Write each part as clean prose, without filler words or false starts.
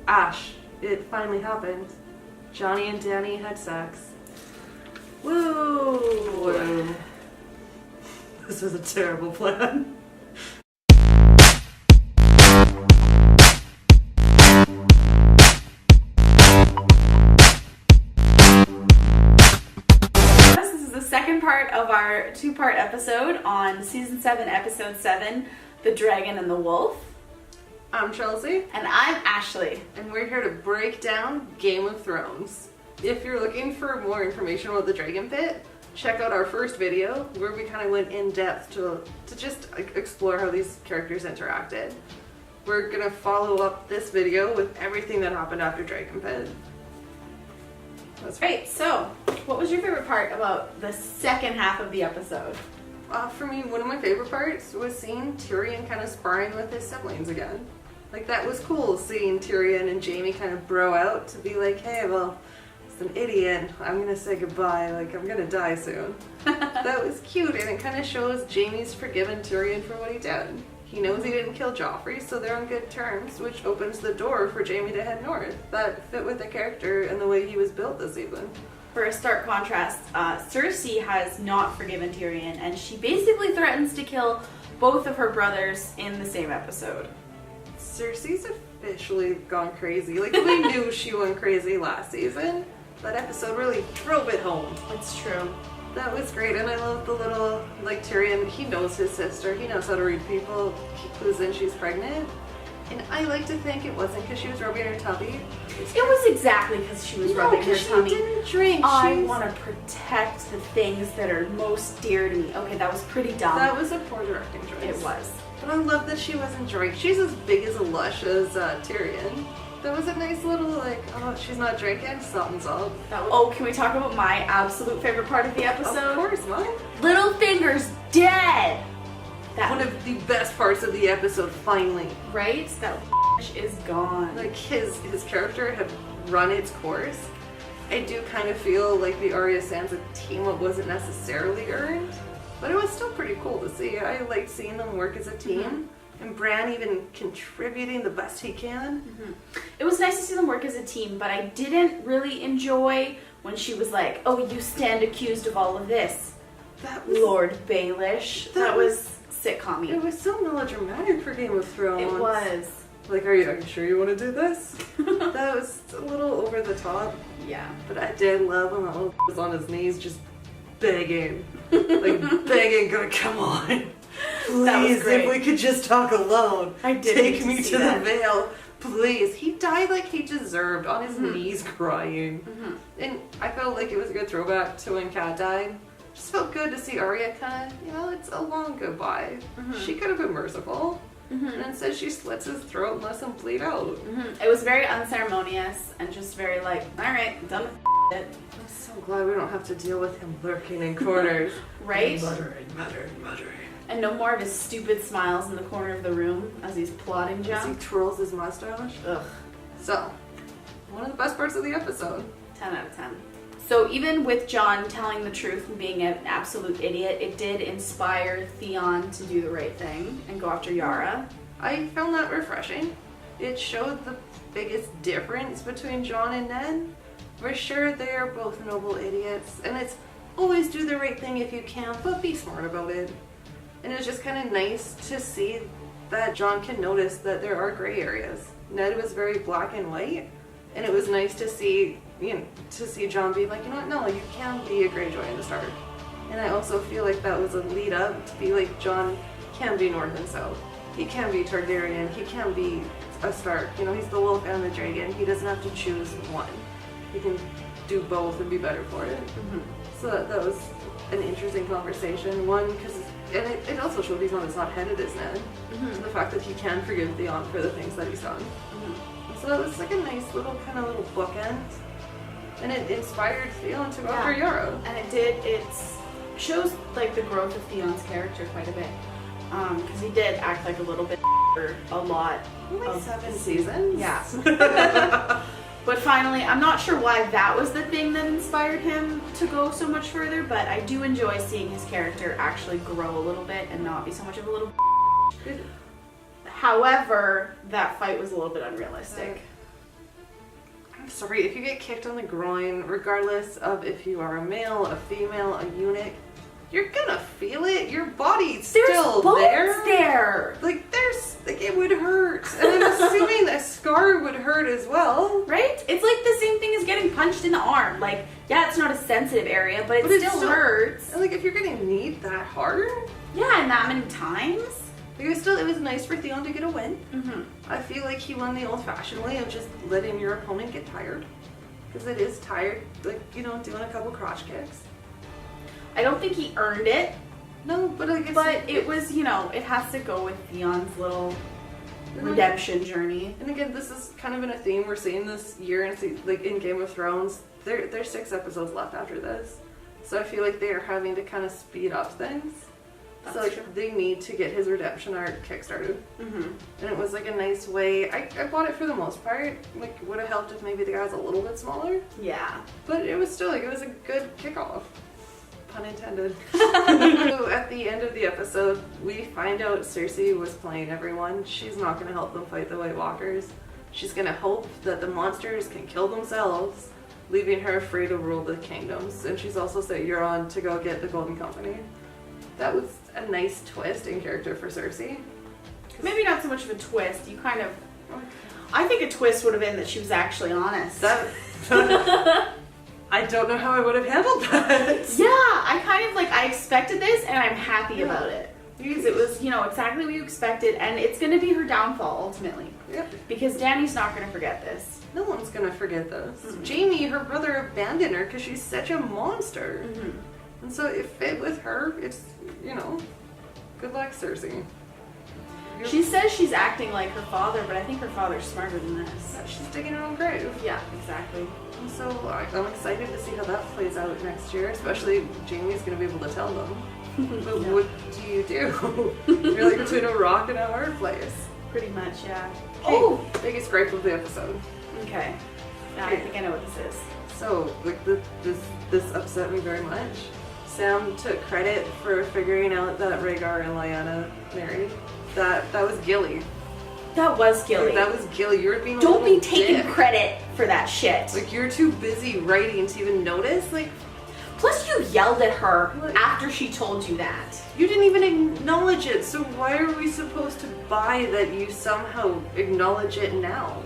Ash, it finally happened. Johnny and Danny had sex. Woo! This was a terrible plan. Second part of our two-part episode on season 7, episode 7, The Dragon and the Wolf. I'm Chelsea. And I'm Ashley. And we're here to break down Game of Thrones. If you're looking for more information about the Dragon Pit, check out our first video where we kind of went in depth to just explore how these characters interacted. We're going to follow up this video with everything that happened after Dragon Pit. That's right. So, what was your favorite part about the second half of the episode? For me, one of my favorite parts was seeing Tyrion kind of sparring with his siblings again. Like, that was cool, seeing Tyrion and Jaime kind of bro out to be like, hey, well, it's an idiot. I'm going to say goodbye. Like, I'm going to die soon. That was cute, and it kind of shows Jaime's forgiven Tyrion for what he did. He knows he didn't kill Joffrey, so they're on good terms, which opens the door for Jaime to head north. That fit with the character and the way he was built this season. For a stark contrast, Cersei has not forgiven Tyrion, and she basically threatens to kill both of her brothers in the same episode. Cersei's officially gone crazy. Like, we knew she went crazy last season. That episode really drove it home. It's true. That was great, and I love the little, like, Tyrion, he knows his sister, he knows how to read people, he clues in she's pregnant, and I like to think it wasn't because she was rubbing her tummy. It was exactly because she was rubbing her tummy. She didn't drink. I want to protect the things that are most dear to me. Okay, that was pretty dumb. That was a poor directing choice. It was. But I love that she wasn't drink. She's as big as a lush as Tyrion. That was a nice little, like, oh, she's not drinking, something's up. Oh, can we talk about my absolute favorite part of the episode? Of course, mine. Littlefinger's dead! One of the best parts of the episode, finally. Right? That is gone. Like, his character had run its course. I do kind of feel like the Arya Sansa team-up wasn't necessarily earned, but it was still pretty cool to see. I liked seeing them work as a team. Mm-hmm. And Bran even contributing the best he can. Mm-hmm. It was nice to see them work as a team, but I didn't really enjoy when she was like, oh, you stand accused of all of this. That was Lord Baelish. That was sitcom-y. It was so melodramatic for Game of Thrones. It was. Like, are you sure you want to do this? That was a little over the top. Yeah. But I did love when that little was on his knees just begging. Like, begging, gonna come on. Please, if we could just talk alone. Take me to the Vale. Please. He died like he deserved, on his knees crying. Mm-hmm. And I felt like it was a good throwback to when Kat died. Just felt good to see Arya kind of, it's a long goodbye. Mm-hmm. She could have been merciful. Mm-hmm. And instead she slits his throat and lets him bleed out. Mm-hmm. It was very unceremonious and just very like, alright, done with it. I'm so glad we don't have to deal with him lurking in corners. Right? Muttering. And no more of his stupid smiles in the corner of the room as he's plotting junk. As he twirls his mustache. Ugh. So, one of the best parts of the episode. 10 out of 10. So even with Jon telling the truth and being an absolute idiot, it did inspire Theon to do the right thing and go after Yara. I found that refreshing. It showed the biggest difference between Jon and Ned. For sure, they are both noble idiots, and it's always do the right thing if you can, but be smart about it. And it was just kind of nice to see that Jon can notice that there are gray areas. Ned was very black and white, and it was nice to see, Jon be like, no, you can be a Greyjoy in the Stark. And I also feel like that was a lead up to be like, Jon can be North and South. He can be Targaryen. He can be a Stark. He's the wolf and the dragon. He doesn't have to choose one. He can do both and be better for it. Mm-hmm. So that was an interesting conversation. One, because it also showed he's not as hot-headed as Ned. Mm-hmm. The fact that he can forgive Theon for the things that he's done. Mm-hmm. So that was like a nice little bookend. And it inspired Theon to go after Yara. And it shows like the growth of Theon's character quite a bit. Because he did act like a little bit for a lot. Only 7 seasons? Yeah. But finally, I'm not sure why that was the thing that inspired him to go so much further, but I do enjoy seeing his character actually grow a little bit and not be so much of a little However, that fight was a little bit unrealistic. I'm sorry, if you get kicked on the groin, regardless of if you are a male, a female, a eunuch, you're gonna feel it. Your body's still bones there. there. Like, it would hurt. And I'm assuming a scar would hurt as well. Right? It's like the same thing as getting punched in the arm. Like, yeah, it's not a sensitive area, but it still hurts. And like, if you're getting kneed that hard. Yeah, and that many times. It was nice for Theon to get a win. Mm-hmm. I feel like he won the old-fashioned way of just letting your opponent get tired. Because it is tired, like, doing a couple crotch kicks. I don't think he earned it. No, but I guess... But it was, it has to go with Theon's little redemption journey. And again, this is kind of in a theme we're seeing this year, and like in Game of Thrones, there's 6 episodes left after this. So I feel like they are having to kind of speed up things. So like, they need to get his redemption arc kickstarted. Mm-hmm. And it was like a nice way. I bought it for the most part. Like, would have helped if maybe the guy's a little bit smaller. Yeah. But it was still it was a good kickoff. Pun intended. So at the end of the episode, we find out Cersei was playing everyone. She's not going to help them fight the Wight Walkers. She's going to hope that the monsters can kill themselves, leaving her free to rule the kingdoms. And she's also set Euron to go get the Golden Company. That was a nice twist in character for Cersei. Maybe not so much of a twist. You kind of... I think a twist would have been that she was actually honest. I don't know how I would have handled that. Yeah, I expected this and I'm happy about it. Because it was, exactly what you expected, and it's going to be her downfall ultimately. Yep. Because Dany's not going to forget this. No one's going to forget this. Mm-hmm. Jaime, her brother, abandoned her because she's such a monster. Mm-hmm. And so it fit with her. It's, good luck, Cersei. She says she's acting like her father, but I think her father's smarter than this. She's digging her own grave. Yeah, exactly. And so I'm excited to see how that plays out next year, especially Jaime's going to be able to tell them. But Yeah. what do you do? You're like between a rock and a hard place. Pretty much, yeah. Okay, oh! Biggest gripe of the episode. Okay. Now I think I know what this is. So, like, this upset me very much. Sam took credit for figuring out that Rhaegar and Lyanna married. That was Gilly. That was Gilly. That was Gilly. You're being a Don't be little taking dick. credit for that shit. Like, you're too busy writing to even notice. Like, plus you yelled at her after she told you that. you didn't even acknowledge it. So why are we supposed to buy that you somehow acknowledge it now?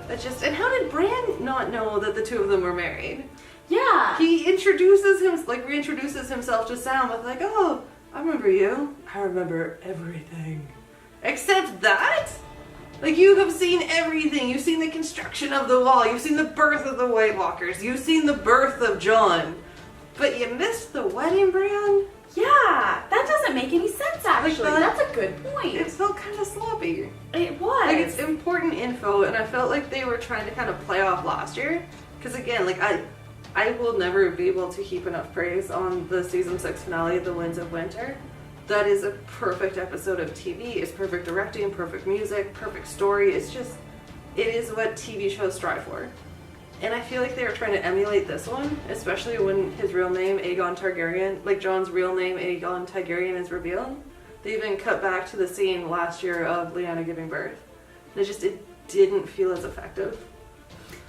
That just... And how did Bran not know that the two of them were married? Yeah. He reintroduces himself to Sam with like, oh, I remember you. I remember everything. Except that? Like, you have seen everything. You've seen the construction of the wall. You've seen the birth of the Wight Walkers. You've seen the birth of Jon. But you missed the wedding, Bran? Yeah. That doesn't make any sense, actually. Like That's a good point. It felt kind of sloppy. It was. Like, it's important info, and I felt like they were trying to kind of play off last year. Because, again, like, I will never be able to heap enough praise on the season 6 finale, The Winds of Winter. That is a perfect episode of TV. It's perfect directing, perfect music, perfect story. It is what TV shows strive for. And I feel like they were trying to emulate this one, especially when his real name, Aegon Targaryen, like Jon's real name, Aegon Targaryen, is revealed. They even cut back to the scene last year of Lyanna giving birth. And it didn't feel as effective.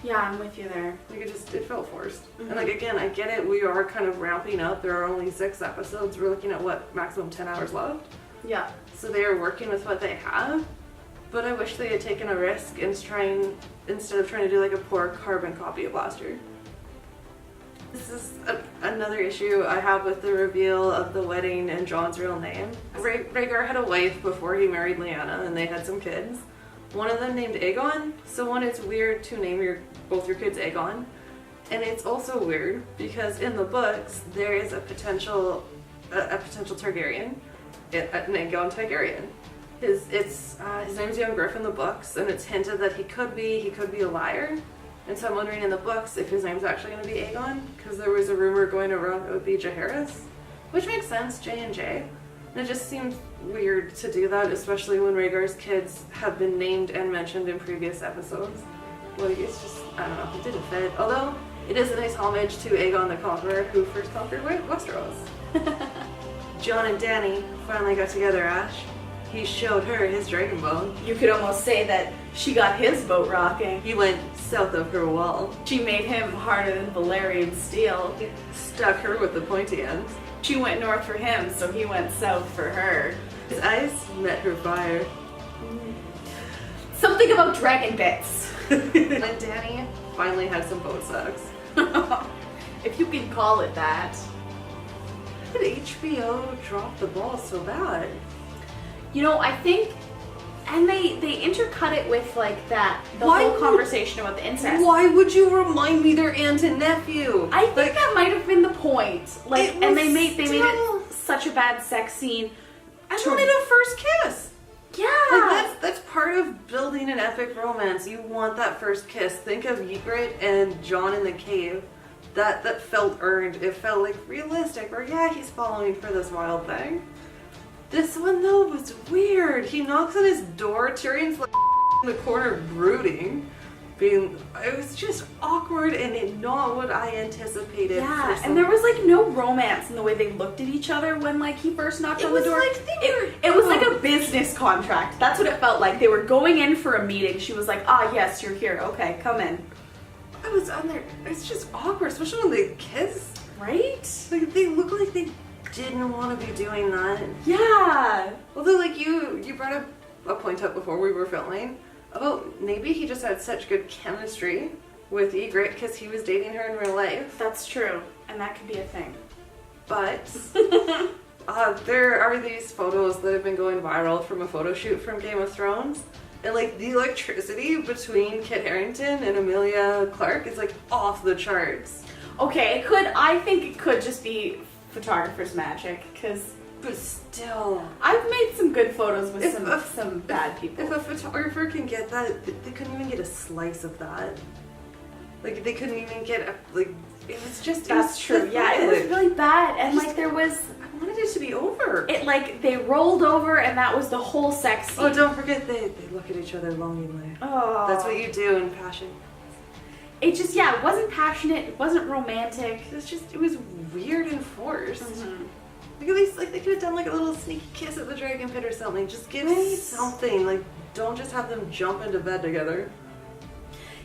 Yeah, I'm with you there. Like, it felt forced. Mm-hmm. And like, again, I get it, we are kind of ramping up. There are only 6 episodes. We're looking at, maximum 10 hours left? Yeah. So they are working with what they have. But I wish they had taken a risk instead of trying to do like a poor carbon copy of last year. This is another issue I have with the reveal of the wedding and Jon's real name. Rhaegar had a wife before he married Lyanna, and they had some kids. One of them named Aegon, so one, it's weird to name both your kids Aegon. And it's also weird because in the books there is a potential Targaryen, an Aegon Targaryen. His name's Young Griff in the books, and it's hinted that he could be a liar. And so I'm wondering in the books if his name's actually going to be Aegon, because there was a rumor going around it would be Jaehaerys, which makes sense, J&J. And it just seems weird to do that, especially when Rhaegar's kids have been named and mentioned in previous episodes. Like, it's just, I don't know, it didn't fit. Although, it is a nice homage to Aegon the Conqueror, who first conquered Westeros. Jon and Dany finally got together, Ash. He showed her his dragon bone. You could almost say that She got his boat rocking. He went south of her wall. She made him harder than Valyrian steel. Stuck her with the pointy ends. She went north for him, so he went south for her. His ice met her fire. Something about dragon bits. And Dany finally had some boat sex. If you can call it that. How did HBO drop the ball so bad? You know, I think, and they intercut it with like that, the Why whole would- conversation about the incest. Why would you remind me they're aunt and nephew? I think that might have been the point. Like, It and was they made still- it such a bad sex scene. I wanted a first kiss. Yeah. Like that's part of building an epic romance. You want that first kiss. Think of Ygritte and Jon in the cave. That felt earned. It felt like realistic. Or yeah, he's following for this wild thing. This one though was weird. He knocks on his door. Tyrion's like in the corner brooding. It was just awkward and not what I anticipated. Yeah, and there was like no romance in the way they looked at each other when like he first knocked on the door. It was like a business contract. That's what it felt like. They were going in for a meeting. She was like, "Ah, yes, you're here. Okay, come in." I was on there. It's just awkward, especially when they kiss. Right? Like they look like they didn't want to be doing that. Yeah. Although, like you brought up a point up before we were filming about maybe he just had such good chemistry with Ygritte because he was dating her in real life. That's true, and that could be a thing. But there are these photos that have been going viral from a photo shoot from Game of Thrones. And like the electricity between Kit Harington and Emilia Clarke is like off the charts. Okay, I think it could just be photographer's magic, because But still, I've made some good photos with If some bad people. if a photographer can get that, they couldn't even get a slice of that. Like they couldn't even get it was just. That's true. Yeah, it was really bad, and like there was. I wanted it to be over. It like they rolled over, and that was the whole sex scene. Oh, don't forget they look at each other longingly. Oh. That's what you do in passion. It just it wasn't passionate. It wasn't romantic. It was weird and forced. Mm-hmm. Like at least they could have done like a little sneaky kiss at the dragon pit or something. Just give me something. Like don't just have them jump into bed together.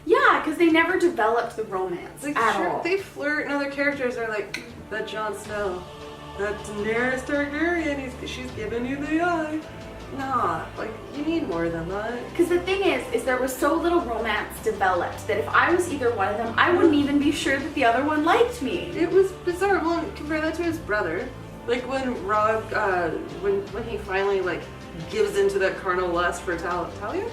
Yeah, because they never developed the romance Like at sure, all. they flirt and other characters are like that Jon Snow, that Daenerys Targaryen. She's giving you the eye. Nah, like you need more than that. Because the thing is there was so little romance developed that if I was either one of them, I wouldn't even be sure that the other one liked me. It was bizarre. Well, compare that to his brother. Like when Rob, when he finally like gives into that carnal lust for Talia.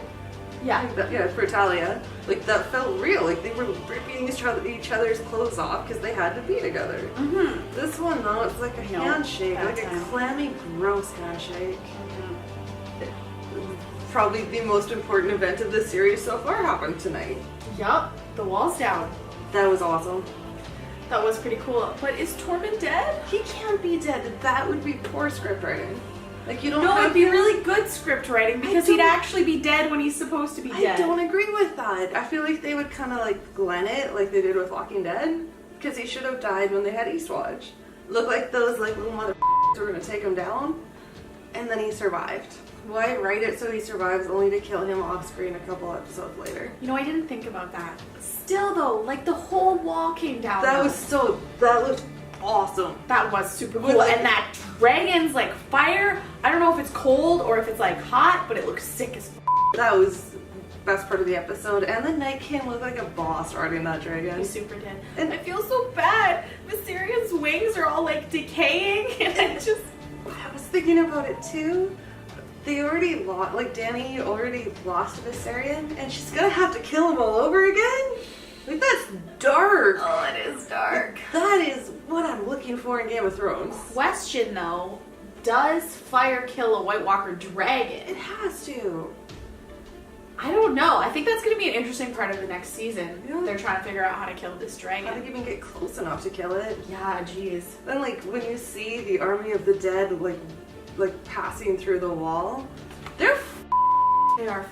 Yeah. For Talia. Like that felt real. Like they were ripping each other's clothes off because they had to be together. Mm-hmm. This one though, it's like a handshake, like time. a clammy, gross handshake. Mm-hmm. Probably the most important event of the series so far happened tonight. Yup. The wall's down. That was awesome. That was pretty cool. But is Tormund dead? He can't be dead. That would be poor script writing. Like you don't. No, have it'd be really good script writing because he'd don't- actually be dead when he's supposed to be dead. I don't agree with that. I feel like they would kind of like Glenn it like they did with Walking Dead because he should have died when they had Eastwatch. Looked like those like little mother were gonna take him down, and then he survived. Why write it so he survives only to kill him off screen a couple episodes later? You know, I didn't think about that. Still though, like the whole wall came down. That though. looked awesome. That was super With, cool. like- And that dragon's like fire. I don't know if it's cold or if it's like hot, but it looks sick as f. That was best part of the episode. And the Night King looked like a boss riding that dragon. He super did. And- And I feel so bad. Viserys' wings are all like decaying, and I just. I was thinking about it too. They already lost, like Dany already lost Viserion, and she's gonna have to kill him all over again? Like that's dark. Oh, it is dark. That is what I'm looking for in Game of Thrones. Question though, does fire kill a White Walker dragon? It has to. I don't know. I think that's going to be an interesting part of the next season. Yeah. They're trying to figure out how to kill this How to dragon. even get close enough to kill it. Yeah, jeez. Then like when you see the army of the dead like passing through the wall, they're They are.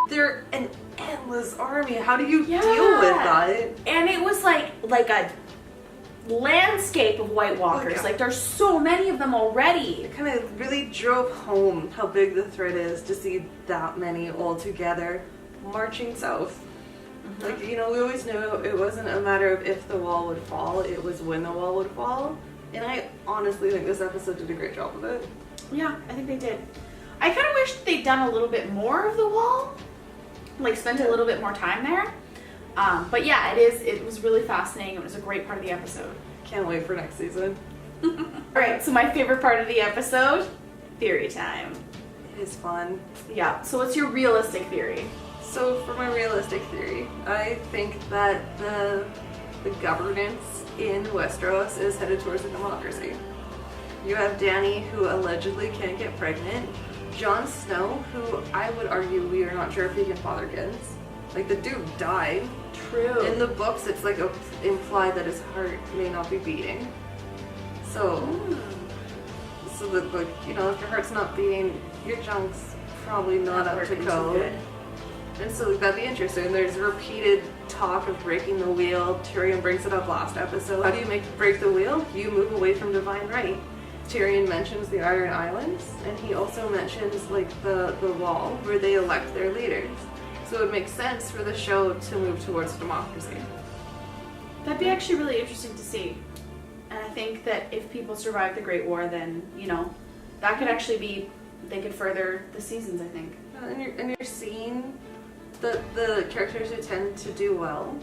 they're an endless army. How do you Yeah. deal with that? And it was like a landscape of White Walkers. yeah. Like there's so many of them already. It kind of really drove home how big the threat is to see that many all together. marching south. Like, you know, we always knew it wasn't a matter of if the wall would fall, it was when the wall would fall. And I honestly think this episode did a great job of it. Yeah, I think they did. I kind of wish they'd done a little bit more of the wall. Like, spent a little bit more time there. But yeah, it was really fascinating. It was a great part of the episode. Can't wait for next season. Alright, so my favorite part of the episode, theory time. It is fun. Yeah, so what's your realistic theory? So for my realistic theory, I think that the governance in Westeros is headed towards a democracy. You have Dany, who allegedly can't get pregnant. Jon Snow, who I would argue we are not sure if he can father kids. Like, the dude died. True. In the books, it's like implied that his heart may not be beating. So that, like, you know, if your heart's not beating, your junk's probably not up to code. And so that'd be interesting. There's repeated talk of breaking the wheel. Tyrion brings it up last episode. How do you break the wheel? You move away from divine right. Tyrion mentions the Iron Islands, and he also mentions like the wall where they elect their leaders. So it makes sense for the show to move towards democracy. That'd be actually really interesting to see. And I think that if people survive the Great War, then, you know, that could actually be, they could further the seasons, I think. And you're seeing the characters who tend to do well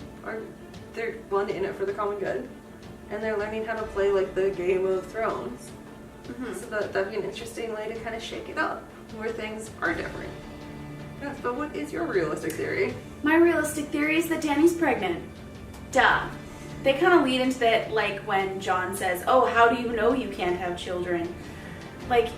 they're one in it for the common good, and they're learning how to play like the Game of Thrones. So that'd be an interesting way to kind of shake it up, where things are different. Yes, but what is your realistic theory? My realistic theory is that Dany's pregnant. Duh. They kind of lead into that, like when Jon says, "Oh, how do you know you can't have children?" Like,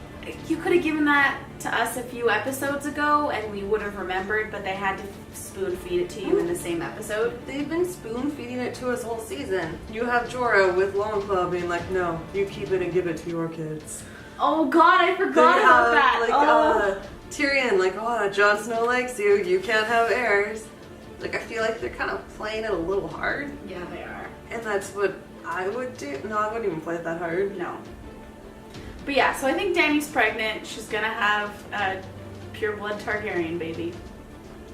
you could have given that to us a few episodes ago and we would have remembered, but they had to spoon feed it to you in the same episode. They've been spoon feeding it to us all season. You have Jorah with Longclaw being like, "No, you keep it and give it to your kids." Oh god, I forgot about that. Tyrion, like, "Oh, Jon Snow likes you, you can't have heirs." Like, I feel like they're kind of playing it a little hard. Yeah, they are. And that's what I would do. No, I wouldn't even play it that hard. No. But yeah, so I think Dany's pregnant. She's gonna have a pure-blood Targaryen baby.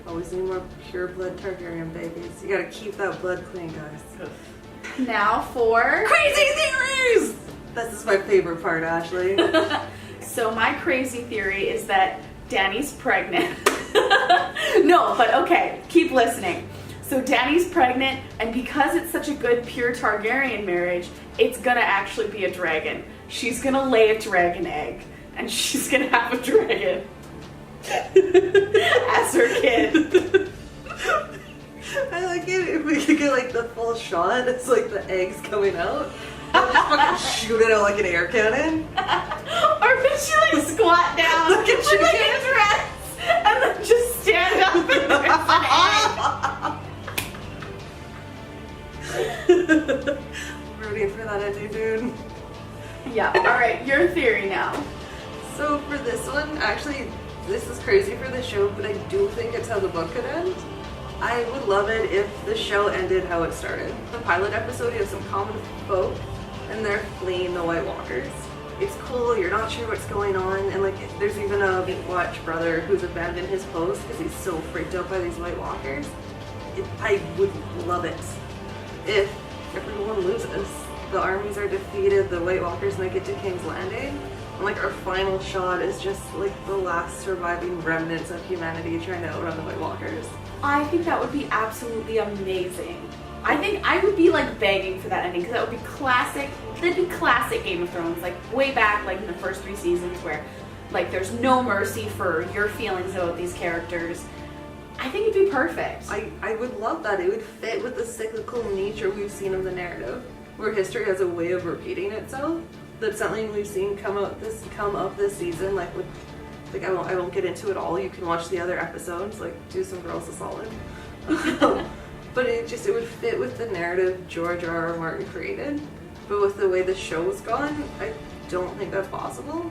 Always need more pure-blood Targaryen babies. You gotta keep that blood clean, guys. Now for... crazy theories! This is my favorite part, Ashley. So my crazy theory is that Dany's pregnant. No, but okay, keep listening. So Dany's pregnant, and because it's such a good pure Targaryen marriage, it's gonna actually be a dragon. She's gonna lay a dragon egg, and she's gonna have a dragon as her kid. I like it if we could get like the full shot. It's like the eggs coming out. They'll just fucking shoot it out like an air cannon. Or could she like squat down Look at with like a dress and then just stand up and there's an egg? Rooting for that ending, dude. Yeah, alright, your theory now. So for this one, actually, this is crazy for the show, but I do think it's how the book could end. I would love it if the show ended how it started. The pilot episode, you have some common folk, and they're fleeing the Wight Walkers. It's cool, you're not sure what's going on, and like there's even a Watch brother who's abandoned his post because he's so freaked out by these Wight Walkers. I would love it if everyone loses. The armies are defeated, the Wight Walkers make it to King's Landing, and like our final shot is just like the last surviving remnants of humanity trying to outrun the Wight Walkers. I think that would be absolutely amazing. I think I would be like begging for that ending because that would be classic. That'd be classic Game of Thrones, like way back, like in the first 3 seasons, where like there's no mercy for your feelings about these characters. I think it'd be perfect. I would love that. It would fit with the cyclical nature we've seen of the narrative, where history has a way of repeating itself. That's something we've seen come up this season. Like with, like I won't get into it all. You can watch the other episodes. Like do some girls a solid. But it would fit with the narrative George R.R. Martin created. But with the way the show's gone, I don't think that's possible.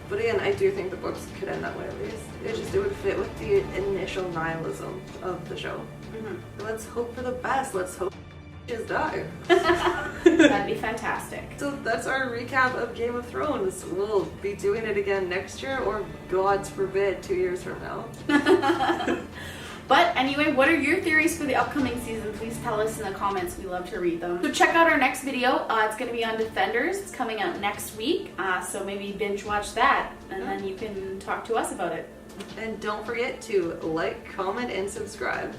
But again, I do think the books could end that way at least. It would fit with the initial nihilism of the show. Mm-hmm. Let's hope for the best. Let's hope just die. That'd be fantastic. So that's our recap of Game of Thrones. We'll be doing it again next year, or God forbid, 2 years from now. But anyway, what are your theories for the upcoming season? Please tell us in the comments. We love to read them. So check out our next video. It's going to be on Defenders. It's coming out next week. So maybe binge watch that, and then you can talk to us about it. And don't forget to like, comment, and subscribe.